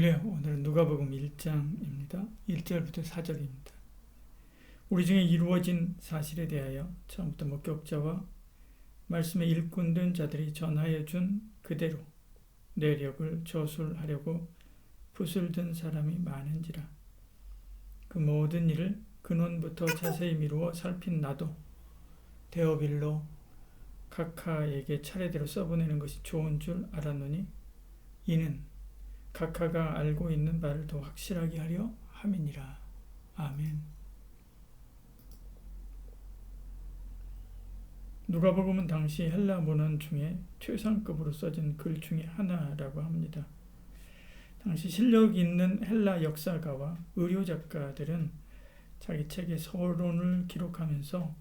할렐루야. 오늘은 누가복음 1장입니다. 1절부터 4절입니다. 우리 중에 이루어진 사실에 대하여 처음부터 목격자와 말씀의 일꾼된 자들이 전하여 준 그대로 내력을 저술하려고 붓을 든 사람이 많은지라. 그 모든 일을 근원부터 자세히 미루어 살핀 나도 데오빌로 각하에게 차례대로 써보내는 것이 좋은 줄 알았노니 이는 각하가 알고 있는 바를 더 확실하게 하려 함이니라. 아멘. 누가복음은 당시 헬라 문헌 중에 최상급으로 써진 글 중에 하나라고 합니다. 당시 실력 있는 헬라 역사가와 의료작가들은 자기 책에 서론을 기록하면서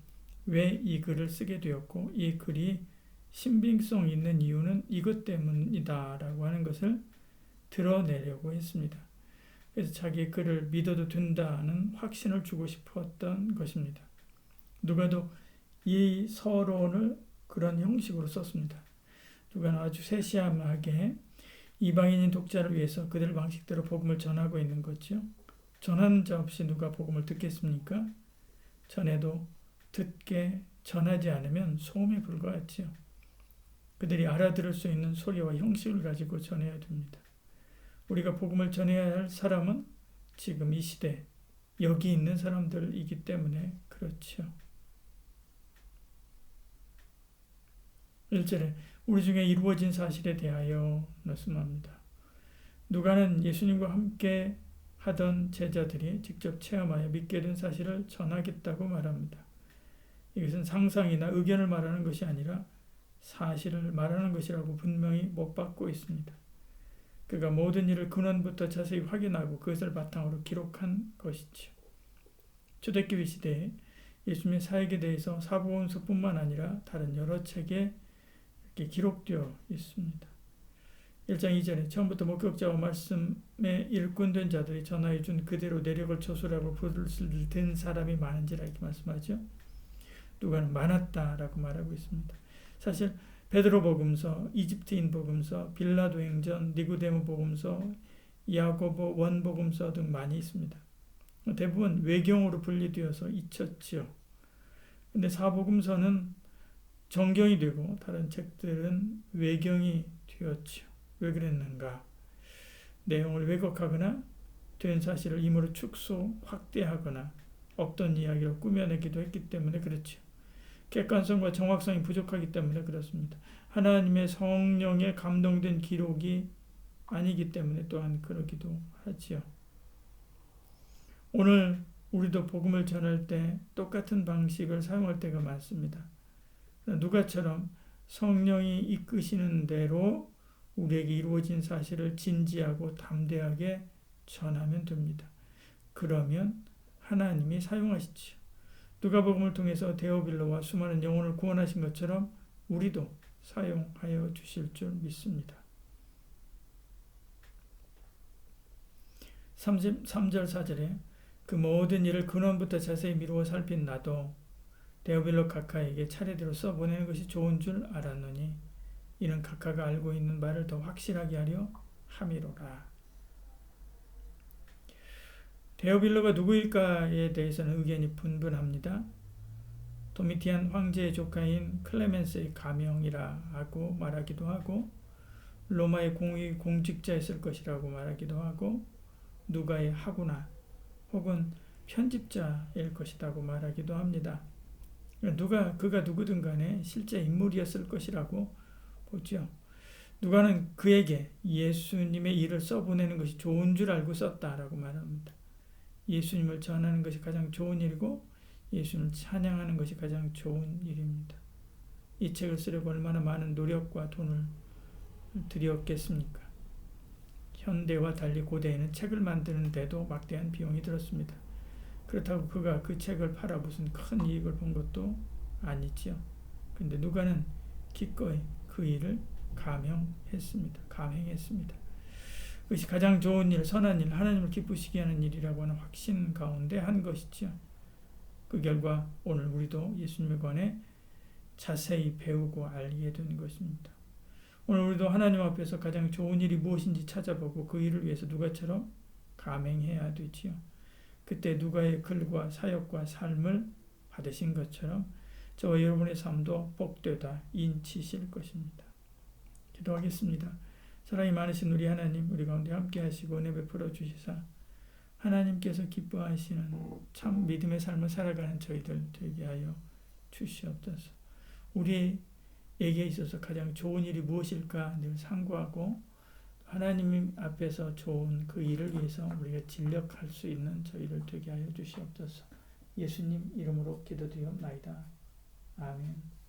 왜 이 글을 쓰게 되었고 이 글이 신빙성 있는 이유는 이것 때문이다 라고 하는 것을 드러내려고 했습니다. 그래서 자기 글을 믿어도 된다는 확신을 주고 싶었던 것입니다. 누가도 이 서론을 그런 형식으로 썼습니다. 누가는 아주 세심하게 이방인인 독자를 위해서 그들 방식대로 복음을 전하고 있는 거죠. 전하는 자 없이 누가 복음을 듣겠습니까? 전해도 듣게 전하지 않으면 소음에 불과하지요. 그들이 알아들을 수 있는 소리와 형식을 가지고 전해야 됩니다. 우리가 복음을 전해야 할 사람은 지금 이 시대 여기 있는 사람들이기 때문에 그렇죠. 1절에 우리 중에 이루어진 사실에 대하여 말씀합니다. 누가는 예수님과 함께 하던 제자들이 직접 체험하여 믿게 된 사실을 전하겠다고 말합니다. 이것은 상상이나 의견을 말하는 것이 아니라 사실을 말하는 것이라고 분명히 못 받고 있습니다. 그가 모든 일을 근원부터 자세히 확인하고 그것을 바탕으로 기록한 것이죠. 초대교회 시대에 예수님의 사역에 대해서 사복음서뿐만 아니라 다른 여러 책에 이렇게 기록되어 있습니다. 1장 2절에 처음부터 목격자와 말씀에 일꾼된 자들이 전하여 준 그대로 내력을 저술하고 붓을 든 사람이 많은지라 이렇게 말씀하죠. 누가는 많았다라고 말하고 있습니다. 사실 베드로복음서, 이집트인 복음서, 빌라도 행전, 니고데모 복음서, 야고보 원복음서 등 많이 있습니다. 대부분 외경으로 분리되어서 잊혔지요. 근데 사복음서는 정경이 되고 다른 책들은 외경이 되었지요. 왜 그랬는가? 내용을 왜곡하거나 된 사실을 임으로 축소, 확대하거나 없던 이야기로 꾸며내기도 했기 때문에 그렇죠. 객관성과 정확성이 부족하기 때문에 그렇습니다. 하나님의 성령에 감동된 기록이 아니기 때문에 또한 그러기도 하지요. 오늘 우리도 복음을 전할 때 똑같은 방식을 사용할 때가 많습니다. 누가처럼 성령이 이끄시는 대로 우리에게 이루어진 사실을 진지하고 담대하게 전하면 됩니다. 그러면 하나님이 사용하시죠. 누가복음을 통해서 데오빌로와 수많은 영혼을 구원하신 것처럼 우리도 사용하여 주실 줄 믿습니다. 3절 4절에 그 모든 일을 근원부터 자세히 미루어 살핀 나도 데오빌로 각하에게 차례대로 써보내는 것이 좋은 줄 알았노니 이는 각하가 알고 있는 바를 더 확실하게 하려 함이로라. 데오빌로가 누구일까에 대해서는 의견이 분분합니다. 도미티안 황제의 조카인 클레멘스의 가명이라 하고 말하기도 하고 로마의 공직자였을 것이라고 말하기도 하고 누가의 하구나 혹은 편집자일 것이라고 말하기도 합니다. 그가 누구든 간에 실제 인물이었을 것이라고 보죠. 누가는 그에게 예수님의 일을 써보내는 것이 좋은 줄 알고 썼다라고 말합니다. 예수님을 전하는 것이 가장 좋은 일이고 예수님을 찬양하는 것이 가장 좋은 일입니다. 이 책을 쓰려고 얼마나 많은 노력과 돈을 들였겠습니까? 현대와 달리 고대에는 책을 만드는 데도 막대한 비용이 들었습니다. 그렇다고 그가 그 책을 팔아 무슨 큰 이익을 본 것도 아니지요. 근데 누가는 기꺼이 그 일을 감행했습니다. 그것이 가장 좋은 일, 선한 일, 하나님을 기쁘시게 하는 일이라고 하는 확신 가운데 한 것이죠. 그 결과 오늘 우리도 예수님에 관해 자세히 배우고 알게 된 것입니다. 오늘 우리도 하나님 앞에서 가장 좋은 일이 무엇인지 찾아보고 그 일을 위해서 누가처럼 감행해야 되지요. 그때 누가의 글과 사역과 삶을 받으신 것처럼 저와 여러분의 삶도 복되다 인치실 것입니다. 기도하겠습니다. 사랑이 많으신 우리 하나님, 우리 가운데 함께 하시고 은혜 베풀어 주시사 하나님께서 기뻐하시는 참 믿음의 삶을 살아가는 저희들 되게 하여 주시옵소서. 우리에게 있어서 가장 좋은 일이 무엇일까 늘 상고하고 하나님 앞에서 좋은 그 일을 위해서 우리가 진력할 수 있는 저희들 되게 하여 주시옵소서. 예수님 이름으로 기도드리옵나이다. 아멘.